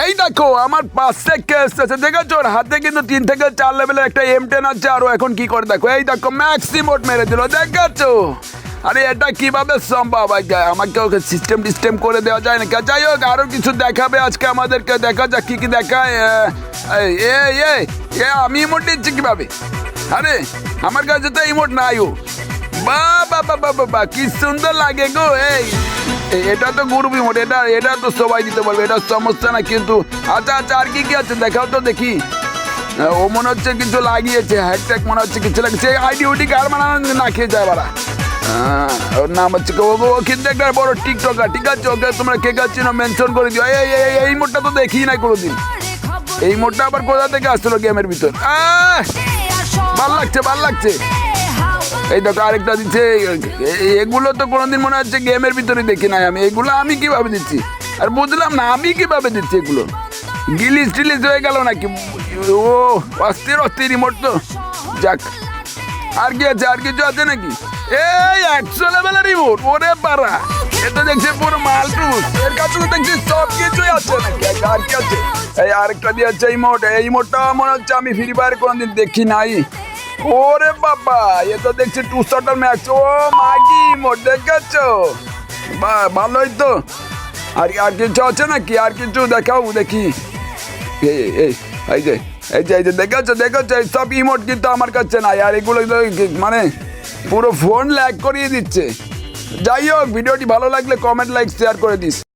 এই দেখো আমার পাশে কেস আছে, দেখেছো ওর হাতে কিন্তু 3 থেকে 4 লেভেলের একটা M10 আছে। আরো এখন কি করে দেখো, এই দেখো ম্যাক্সিমোট মেরে দিল, দেখেছো? আরে এটা কিভাবে সম্ভব? আমাকে ওকে সিস্টেম করে দেওয়া যায় না? যাই হোক, আরো কিছু দেখাবে আজকে আমাদেরকে, দেখা যাক কি কি দেখায়। আমি ইমোট দিচ্ছি কিভাবে? আরে আমার কাছে তো ইমোট নাই। ও বা কি সুন্দর লাগে গো। এটা তো গ্রুপ ইমোট, এটা তো সবাই দিতে পারবে, এটা সমস্যা না। কিন্তু আচ্ছা আর কি কি আছে দেখাও তো দেখি। ও মনে হচ্ছে কিছু লাগিয়েছে, হ্যাশট্যাগ মনে হচ্ছে কিছু লাগিয়েছে। আইডি উডি কার বানানো না খেয়ে যায় বাড়া। ওর নাম হচ্ছে ও কিন্তু একটা বড় টিকটকার, ঠিক আছে? ওকে তোমরা কে কাছে মেনশন করে দিও। এই মোডটা তো দেখি নাই কোনোদিন। এই মোডটা আবার কোথা থেকে আসলো গেমের ভিতর? ভাল লাগছে। এই দেখো আরেকটা দিচ্ছে। এগুলো তো কোনোদিন মনে হচ্ছে গেমের ভিতরে দেখি নাই আমি। এগুলো আমি কিভাবে দিচ্ছি আর বুঝলাম না, আমি কিভাবে দিচ্ছি এগুলো? টিলিশ হয়ে গেল নাকি? ও অস্থির রিমোট তো। যাক, আর কি আছে? আর কিছু আছে নাকি? এই 100 লেভেলের রিমোট, ওরে পারা! এটা দেখছি পুরো মালটুস। এর কাছে তো দেখছি সব কিছুই আছে নাকি? আর কি আছে? এই আরেকটা দিয়ে আছে ইমোট। এই ইমোটটা মনে হচ্ছে আমি ফ্রি ফায়ার কোনোদিন দেখি নাই। ওরে বাবা, এ তো দেখছি 2 শটার ম্যাচ। ও মাগি ইমোট, দেখেছো? ভালোই তো। আর কিছু আছে নাকি? আর কিছু দেখাও দেখি। এই যে দেখেছো এই সব ইমোট কিন্তু আমার কাছে নাই। আর এগুলো মানে পুরো ফোন ল্যাগ করিয়ে দিচ্ছে। যাই হোক, ভিডিওটি ভালো লাগলে কমেন্ট, লাইক, শেয়ার করে দিস।